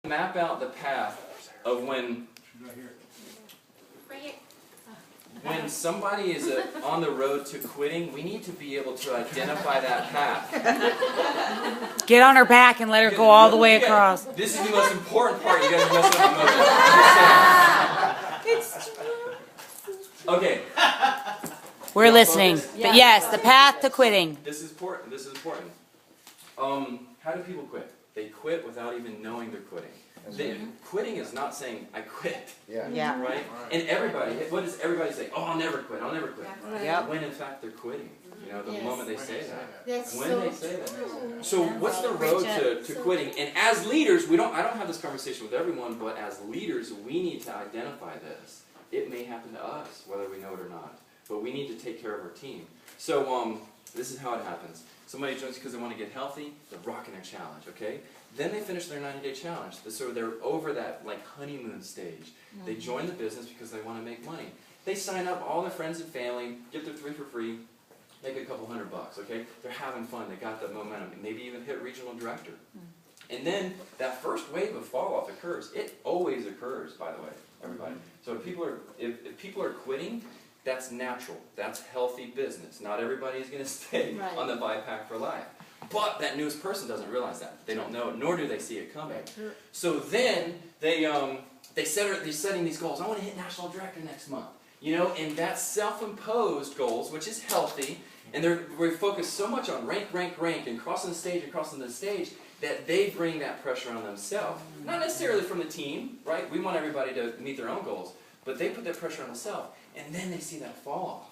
Map out the path of when somebody is on the road to quitting, we need to be able to identify that path. Get on her back and let her go all the way across. This is the most important part. You guys messed up the most. Okay. We're listening. But yes, the path to quitting. This is important. This is important. How do people quit? They quit without even knowing they're quitting. Quitting is not saying, I quit. Yeah. Right? And everybody, what does everybody say? Oh, I'll never quit. I'll never quit. Yep. When in fact they're quitting. You know, the moment they say that. That's When so they say that. true. So what's the road to quitting? And as leaders, I don't have this conversation with everyone, but as leaders, we need to identify this. It may happen to us, whether we know it or not. But we need to take care of our team. So this is how it happens. Somebody joins because they want to get healthy, they're rocking their challenge, okay? Then they finish their 90-day challenge. So they're over that like honeymoon stage. They join the business because they want to make money. They sign up all their friends and family, get their 3 for free, make a couple $100, okay? They're having fun, they got that momentum, maybe even hit regional director. And then that first wave of fall off occurs. It always occurs, by the way, everybody. So if people are quitting, that's natural. That's healthy business. Not everybody is going to stay on the 5-pack for life. But that newest person doesn't realize that. They don't know it, nor do they see it coming. So then they're setting these goals. I want to hit national director next month. You know, and that's self-imposed goals, which is healthy. And we're focused so much on rank, and crossing the stage, that they bring that pressure on themselves. Not necessarily from the team, right? We want everybody to meet their own goals. But they put that pressure on themselves. And then they see that fall off.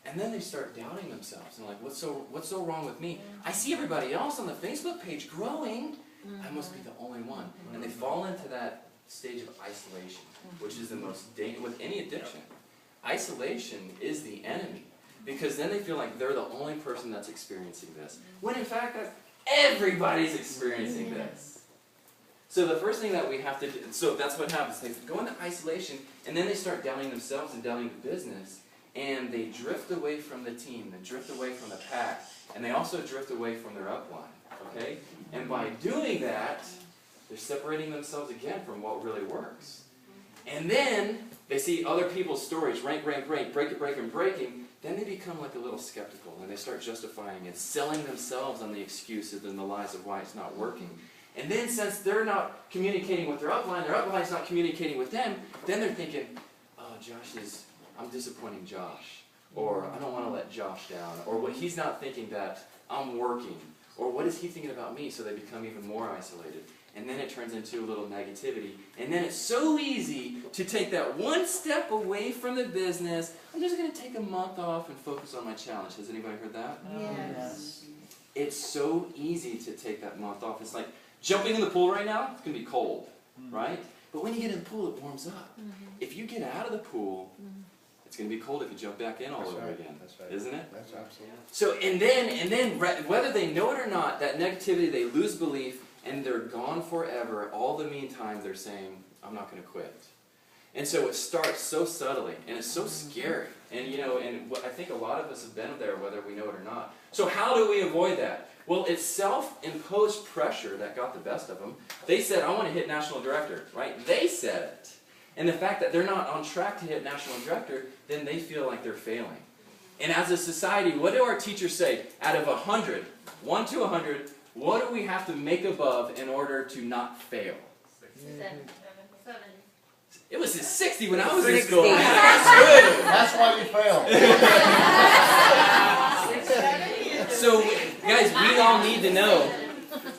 And then they start doubting themselves. And like, what's so wrong with me? I see everybody else on the Facebook page growing. I must be the only one. And they fall into that stage of isolation, which is the most dangerous with any addiction. Isolation is the enemy. Because then they feel like they're the only person that's experiencing this. When in fact, everybody's experiencing this. So the first thing that we have to do, so that's what happens. They go into isolation, and then they start doubting themselves and doubting the business, and they drift away from the team, they drift away from the pack, and they also drift away from their upline, okay? And by doing that, they're separating themselves again from what really works. And then they see other people's stories, rank, breaking, then they become like a little skeptical, and they start justifying it, selling themselves on the excuses and the lies of why it's not working. And then since they're not communicating with their upline's not communicating with them, then they're thinking, oh, I'm disappointing Josh. Or I don't want to let Josh down. Or what he's not thinking that I'm working. Or what is he thinking about me? So they become even more isolated. And then it turns into a little negativity. And then it's so easy to take that one step away from the business. I'm just going to take a month off and focus on my challenge. Has anybody heard that? Yes. It's so easy to take that month off. It's like jumping in the pool right now, it's going to be cold, right? But when you get in the pool, it warms up. If you get out of the pool, it's going to be cold if you jump back in all over again, isn't it? That's absolutely. So, and then whether they know it or not, that negativity, they lose belief, and they're gone forever. All the meantime, they're saying, I'm not going to quit. And so it starts so subtly, and it's so scary. And you know, and I think a lot of us have been there, whether we know it or not. So how do we avoid that? Well, it's self-imposed pressure that got the best of them. They said, I want to hit national director, right? They said it. And the fact that they're not on track to hit national director, then they feel like they're failing. And as a society, what do our teachers say? Out of 100, 1 to 100, what do we have to make above in order to not fail? 7. It was 60 when I was in 60. school. That's good. That's why you failed. So, guys, we all need to know.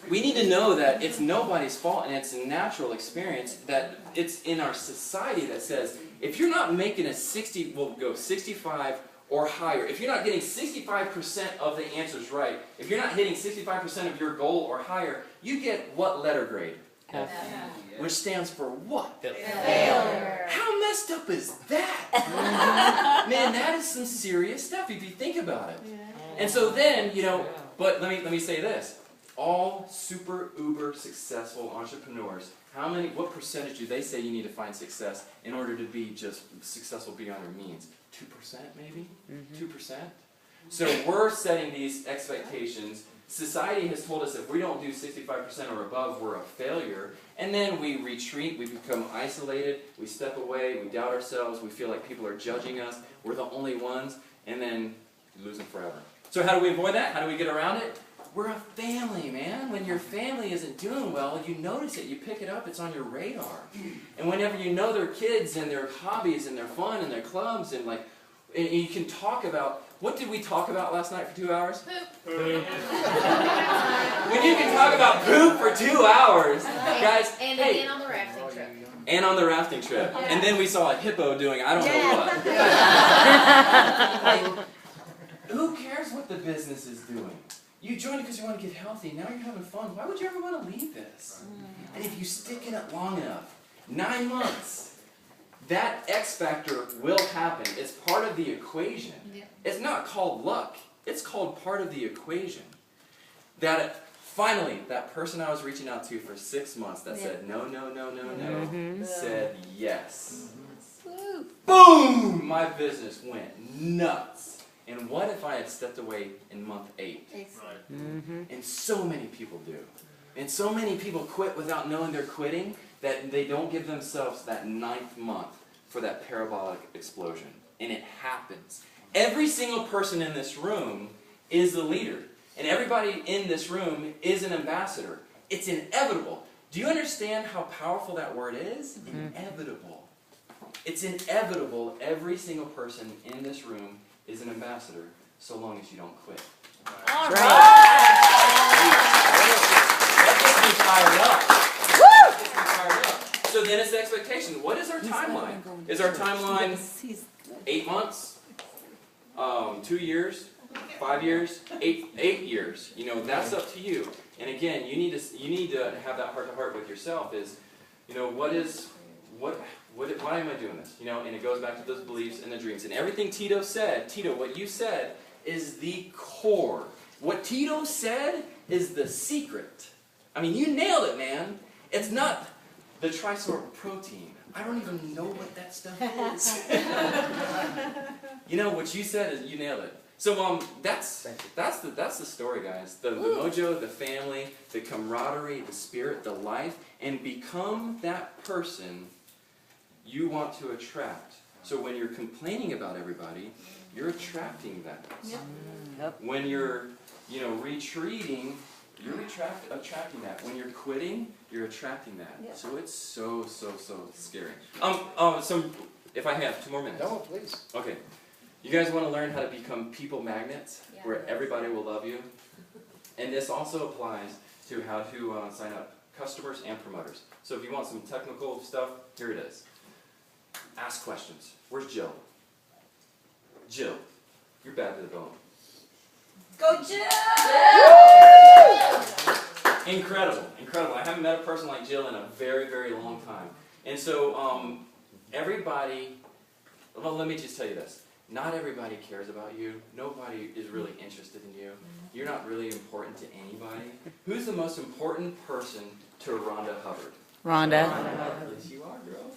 We need to know that it's nobody's fault, and it's a natural experience, that it's in our society that says, if you're not making a 60, we'll go 65 or higher, if you're not getting 65% of the answers right, if you're not hitting 65% of your goal or higher, you get what letter grade? F. Which stands for what? Failure. How messed up is that? Man, that is some serious stuff if you think about it. And so then, you know, but let me say this. All super uber successful entrepreneurs, what percentage do they say you need to find success in order to be just successful beyond their means? 2% maybe? 2%? So we're setting these expectations Society has told us if we don't do 65% or above, we're a failure. And then we retreat, we become isolated, we step away, we doubt ourselves, we feel like people are judging us, we're the only ones, and then we lose them forever. So how do we avoid that? How do we get around it? We're a family, man. When your family isn't doing well, you notice it, you pick it up, it's on your radar. And whenever you know their kids and their hobbies and their fun and their clubs and you can talk about, what did we talk about last night for 2 hours? Poop. When you can talk about poop for 2 hours, guys, And hey. again on the rafting trip. And on the rafting trip. Yeah. And then we saw a hippo doing I don't know what. Who cares what the business is doing? You joined it because you want to get healthy. Now you're having fun. Why would you ever want to leave this? And if you stick in it long enough, 9 months, that X factor will happen. It's part of the equation. Yeah. It's not called luck. It's called part of the equation. That finally, that person I was reaching out to for 6 months that said no, no, no, no, no, said yes. Boom! My business went nuts. And what if I had stepped away in month 8? And so many people do. And so many people quit without knowing they're quitting that they don't give themselves that 9th month for that parabolic explosion. And it happens. Every single person in this room is a leader. And everybody in this room is an ambassador. It's inevitable. Do you understand how powerful that word is? Inevitable. It's inevitable. Every single person in this room is an ambassador, so long as you don't quit. All Right. That gets me fired up. That gets me fired up. So then it's the expectation. What is our timeline? Is our timeline 8 months? 2 years? 5 years? 8 years? You know, that's up to you. And again, you need to have that heart-to-heart with yourself. Is, you know, why am I doing this? You know, and it goes back to those beliefs and the dreams. And everything Tito said, Tito, what you said is the core. What Tito said is the secret. I mean, you nailed it, man. It's not the trisort protein. I don't even know what that stuff is. You know, what you said is, you nailed it. So that's the story, guys. The mojo, the family, the camaraderie, the spirit, the life, and become that person you want to attract. So when you're complaining about everybody, you're attracting that. Yep. When you're, you know, retreating, you're attracting that. When you're quitting, you're attracting that. Yep. So it's so scary. If I have 2 more minutes. No, please. Okay. You guys want to learn how to become people magnets, Yeah. where everybody will love you? And this also applies to how to sign up customers and promoters. So if you want some technical stuff, here it is. Ask questions. Where's Jill? Jill, you're bad to the bone. Go Jill! Incredible, incredible. I haven't met a person like Jill in a very, very long time. And so everybody, well, let me just tell you this. Not everybody cares about you. Nobody is really interested in you. You're not really important to anybody. Who's the most important person to Rhonda Hubbard? Rhonda. Yes, you are, girl.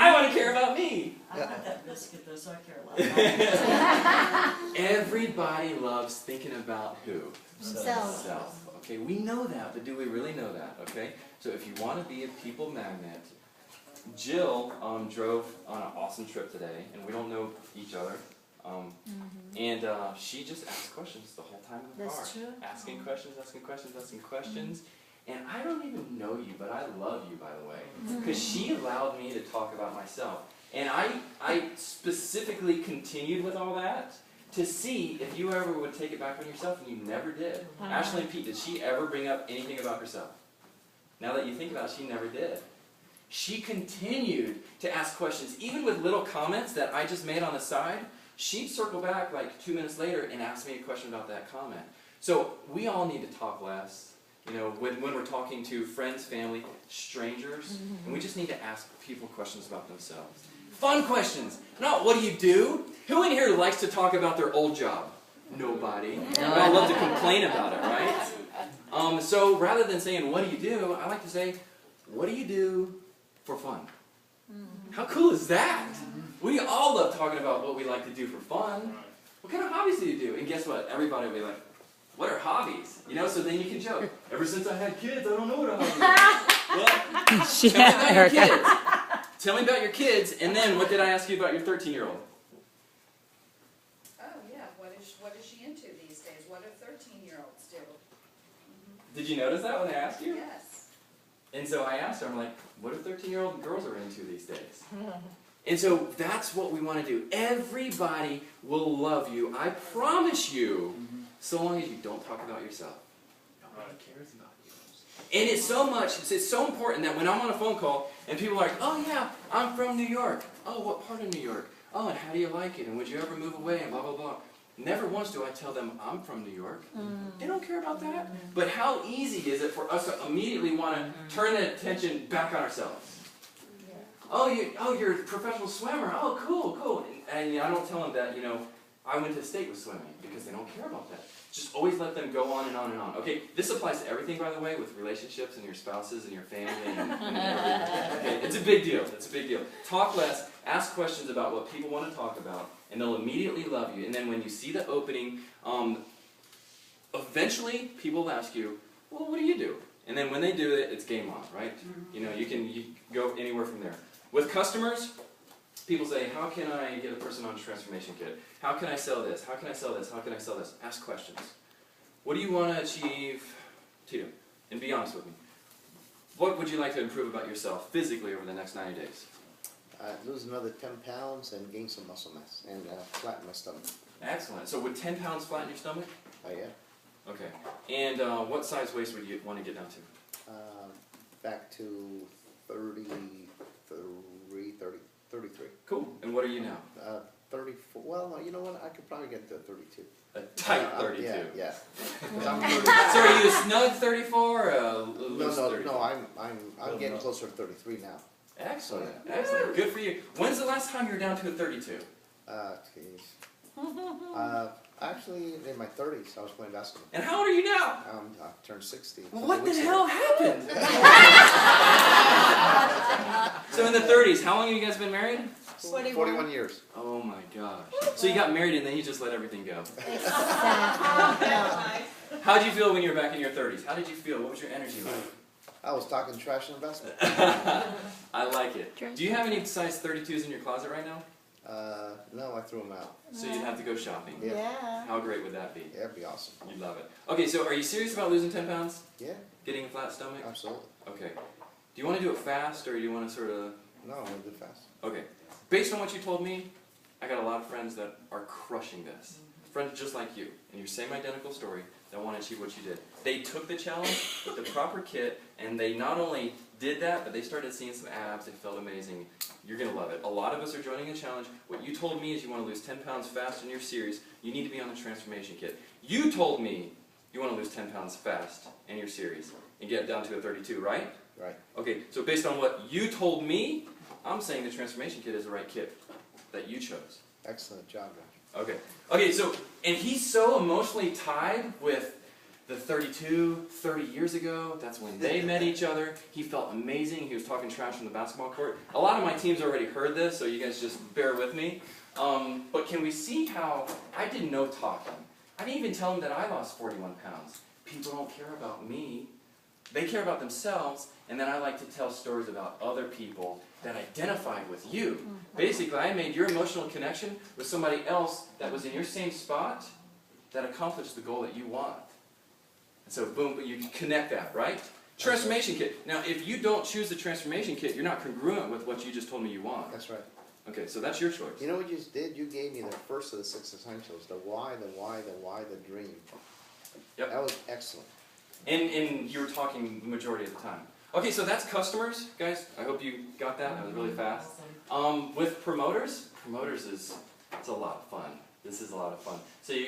I want to care about me. I want that biscuit though, so I care a lot. Everybody loves thinking about who? Themselves. Self. Okay, we know that, but do we really know that? Okay, so if you want to be a people magnet, Jill drove on an awesome trip today, and we don't know each other. And she just asked questions the whole time in the car. That's true. Asking questions. And I don't even know you, but I love you, by the way. Because she allowed me to talk about myself. And I specifically continued with all that to see if you ever would take it back on yourself, and you never did. Ashley and Pete, did she ever bring up anything about herself? Now that you think about it, she never did. She continued to ask questions, even with little comments that I just made on the side. She'd circle back like 2 minutes later and ask me a question about that comment. So we all need to talk less. You know, when we're talking to friends, family, strangers, and we just need to ask people questions about themselves. Fun questions, not what do you do? Who in here likes to talk about their old job? Nobody. But I love to complain about it, right? So rather than saying, what do you do? I like to say, what do you do for fun? How cool is that? We all love talking about what we like to do for fun. What kind of hobbies do you do? And guess what? Everybody will be like, What are hobbies? You know, so then you can joke. Ever since I had kids, I don't know what a hobby is. Well, tell me about your kids. Tell me about your kids, and then what did I ask you about your 13-year-old? Oh, yeah, what is she into these days? What do 13-year-olds do? Did you notice that when I asked you? Yes. And so I asked her, I'm like, what do 13-year-old girls are into these days? And so that's what we want to do. Everybody will love you, I promise you, so long as you don't talk about yourself. Nobody cares about you. And it's so important that when I'm on a phone call and people are like, oh yeah, I'm from New York. Oh, what part of New York? Oh, and how do you like it? And would you ever move away? And blah, blah, blah. Never once do I tell them I'm from New York. They don't care about that. But how easy is it for us to immediately want to turn the attention back on ourselves? Oh, you're a professional swimmer. Oh, cool, cool. And I don't tell them that, I went to state with swimming because they don't care about that. Just always let them go on and on and on. Okay, this applies to everything, by the way, with relationships and your spouses and your family and everything. Okay, it's a big deal. It's a big deal. Talk less. Ask questions about what people want to talk about, and they'll immediately love you. And then when you see the opening, eventually people will ask you, well, what do you do? And then when they do it, it's game on, right? You can go anywhere from there. With customers, people say, how can I get a person on a transformation kit? How can I sell this? How can I sell this? How can I sell this? Ask questions. What do you want to achieve, Tito? And be honest with me. What would you like to improve about yourself physically over the next 90 days? Lose another 10 pounds and gain some muscle mass and flatten my stomach. Excellent. So would 10 pounds flatten your stomach? Oh, yeah. Okay. And what size waist would you want to get down to? Back to 33. Cool. And what are you now? 34. Well, you know what? I could probably get to 32. A tight 32. Yeah. So are you a snug 34 or a loose 34? No. I'm getting closer to 33 now. Excellent. Excellent. Good for you. When's the last time you were down to a 32? Actually, in my 30s, I was playing basketball. And how old are you now? I turned 60. What the hell happened? So in the 30s, how long have you guys been married? 41 years. Oh my gosh. So you got married and then you just let everything go. How did you feel when you were back in your 30s? How did you feel? What was your energy like? I was talking trash in basketball. I like it. Do you have any size 32s in your closet right now? No, I threw them out. So you'd have to go shopping. Yeah. How great would that be? Yeah, it'd be awesome. You'd love it. Okay, so are you serious about losing 10 pounds? Yeah. Getting a flat stomach? Absolutely. Okay. Do you want to do it fast or do you want to sort of... No, I'm going to do it fast. Okay. Based on what you told me, I got a lot of friends that are crushing this. Friends just like you, and your same identical story, that want to achieve what you did. They took the challenge with the proper kit, and they not only did that, but they started seeing some abs. It felt amazing. You're going to love it. A lot of us are joining a challenge. What you told me is you want to lose 10 pounds fast in your series. You need to be on the transformation kit. You told me you want to lose 10 pounds fast in your series and get down to a 32, right? Right. Okay, so based on what you told me, I'm saying the transformation kit is the right kit that you chose. Excellent job, Josh. Okay. Okay, so, and he's so emotionally tied with the 32, 30 years ago. That's when they met each other. He felt amazing. He was talking trash on the basketball court. A lot of my team's already heard this, so you guys just bear with me. But can we see how I did no talking? I didn't even tell him that I lost 41 pounds. People don't care about me. They care about themselves, and then I like to tell stories about other people that identified with you. Basically, I made your emotional connection with somebody else that was in your same spot that accomplished the goal that you want. And so, boom, but you can connect that, right? Transformation kit. Now, if you don't choose the transformation kit, you're not congruent with what you just told me you want. That's right. Okay, so that's your choice. You know what you just did? You gave me the first of the 6 essentials. The why, the dream. Yep. That was excellent. And you were talking the majority of the time. Okay, so that's customers, guys. I hope you got that. That was really fast. With promoters it's a lot of fun. This is a lot of fun. So you,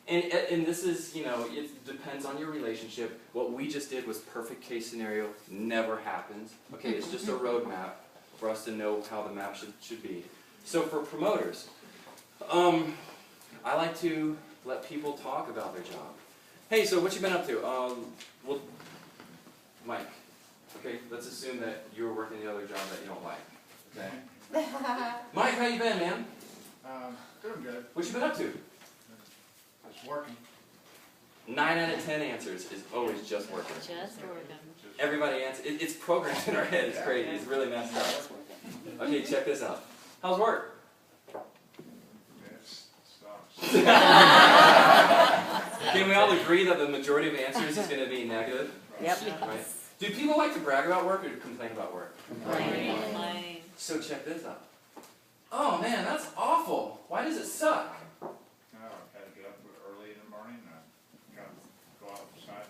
and this is, it depends on your relationship. What we just did was perfect case scenario. Never happens. Okay, it's just a roadmap for us to know how the map should be. So for promoters, I like to let people talk about their job. Hey, so what you been up to? Well, Mike. Okay, let's assume that you were working the other job that you don't like. Okay. Mike, how you been, man? Doing good. What you been up to? Just working. 9 out of 10 answers is always just working. Just working. Everybody answers. It's programmed in our head. It's crazy. It's really messed up. Okay, check this out. How's work? Can we all agree that the majority of answers is going to be negative? Yep. Right? Do people like to brag about work or complain about work? Complain. So check this out. Oh man, that's awful. Why does it suck? No, I've had to get up early in the morning and kind of go outside.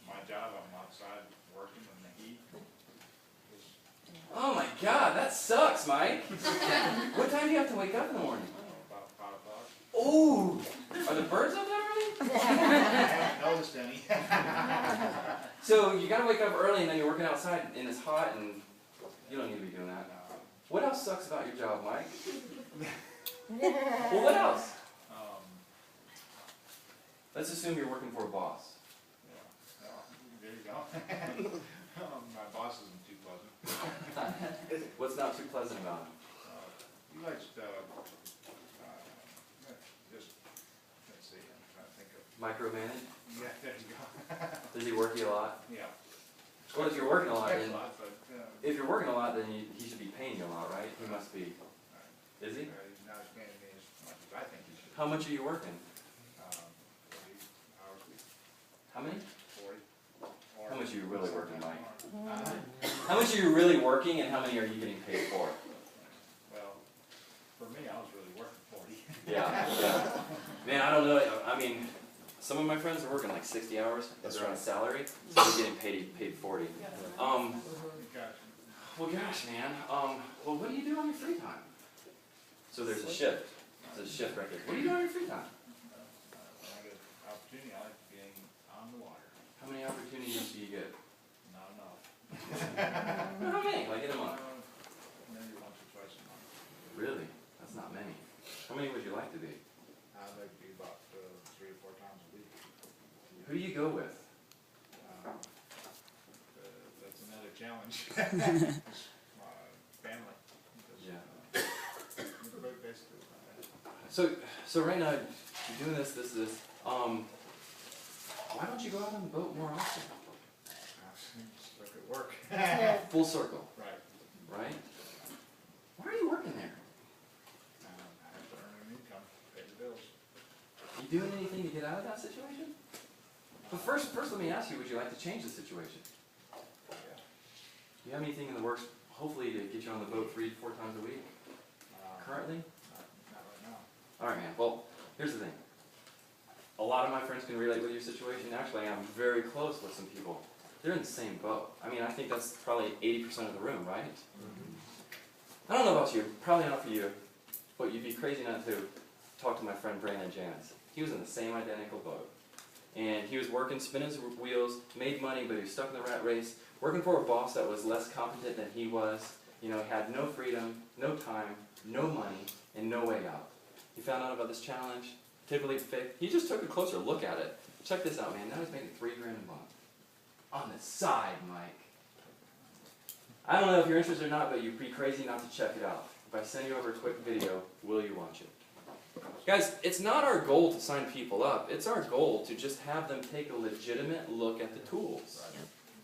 My job, I'm outside working in the heat. Oh my God, that sucks, Mike. What time do you have to wake up in the morning? About 5 o'clock. Oh, are the birds up that early? I haven't noticed any. So you gotta wake up early and then you're working outside and it's hot and you don't need to be doing that. What else sucks about your job, Mike? Well, what else? Let's assume you're working for a boss. Yeah, there you go. My boss isn't too pleasant. What's not too pleasant about him? He likes to, just, let's see, I'm trying to think of. Micromanage? Yeah, there you go. Does he work you a lot? Yeah. Well, if you're working a lot, Expects then a lot, but, if you're working a lot, then he should be paying you a lot, right? He must be. Is he? he's not paying me as much as I think he should. How much are you working? 40 hours a week, How many? 40. How much are you really working, Mike? Uh, How much are you really working, and how many are you getting paid for? Well, for me, I was really working 40. Yeah. Man, I don't know. I mean, some of my friends are working like 60 hours. That's They're on a right. salary, so they're getting paid 40. Gosh, Well, gosh, man. Well, what do you do on your free time? So there's a shift. There's a shift right there. What do you do on your free time? when I get an opportunity, I like being on the water. How many opportunities do you get? Not enough. How many? Like in a month? Maybe once or twice a month. Really? That's not many. How many would you like to be? I'd like to be about 3 or 4 times a week. Who do you go with? That's another challenge. Family. Because, Yeah. basically, So right now, you're doing this. Why don't you go out on the boat more often? just look at work. Full circle, Right. right? Why are you working there? I have to earn an income, pay the bills. Are you doing anything to get out of that situation? But first let me ask you, would you like to change the situation? Yeah. Do you have anything in the works, hopefully, to get you on the boat 3 to 4 times a week? Currently? Not right now. Alright, man. Well, here's the thing. A lot of my friends can relate with your situation. Actually, I'm very close with some people. They're in the same boat. I mean, I think that's probably 80% of the room, right? I don't know about you, probably not for you, but you'd be crazy not to talk to my friend Brandon Janice. He was in the same identical boat. And he was working, spinning his wheels, made money, but he was stuck in the rat race, working for a boss that was less competent than he was, had no freedom, no time, no money, and no way out. He found out about this challenge, took a leap of faith. He just took a closer look at it. Check this out, man. Now he's making $3 grand a month. On the side, Mike. I don't know if you're interested or not, but you'd be crazy not to check it out. If I send you over a quick video, will you watch it? Guys, it's not our goal to sign people up. It's our goal to just have them take a legitimate look at the tools.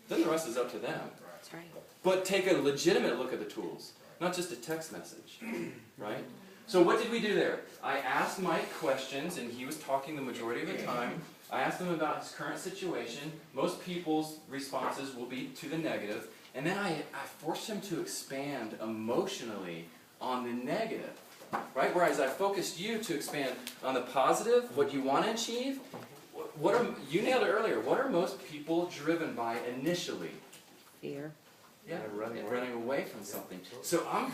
Then the rest is up to them. That's right. But take a legitimate look at the tools, not just a text message, right? So what did we do there? I asked Mike questions, and he was talking the majority of the time. I asked him about his current situation. Most people's responses will be to the negative. And then I forced him to expand emotionally on the negative, right? Whereas I focused you to expand on the positive, what you want to achieve. You nailed it earlier. What are most people driven by initially? Fear. Yeah, running away from something. So I'm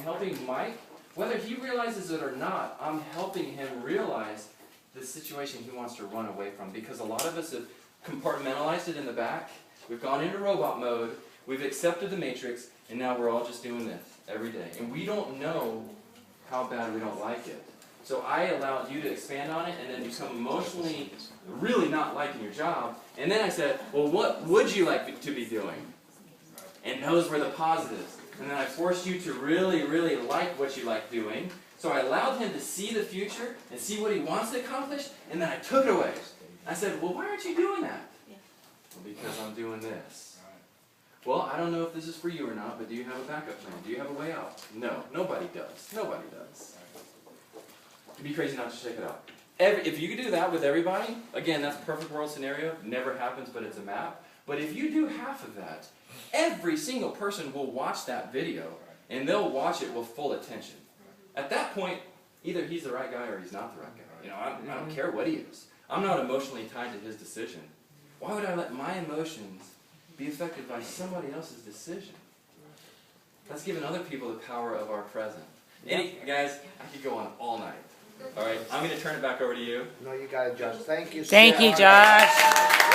helping Mike, whether he realizes it or not, I'm helping him realize the situation he wants to run away from. Because a lot of us have compartmentalized it in the back. We've gone into robot mode. We've accepted the matrix. And now we're all just doing this every day. And we don't know how bad we don't like it. So I allowed you to expand on it and then become emotionally really not liking your job. And then I said, well, what would you like to be doing? And those were the positives. And then I forced you to really, really like what you like doing. So I allowed him to see the future and see what he wants to accomplish, and then I took it away. I said, well, why aren't you doing that? Well, because I'm doing this. Right. Well, I don't know if this is for you or not, but do you have a backup plan? Do you have a way out? No, nobody does. Nobody does. It'd be crazy not to check it out. If you could do that with everybody, again, that's a perfect world scenario. Never happens, but it's a map. But if you do half of that, every single person will watch that video, and they'll watch it with full attention. At that point, either he's the right guy or he's not the right guy. You know, I don't care what he is. I'm not emotionally tied to his decision. Why would I let my emotions be affected by somebody else's decision? That's giving other people the power of our present. Guys, I could go on all night. All right, I'm going to turn it back over to you. No, you got it, Josh. Thank you. Thank you, Josh.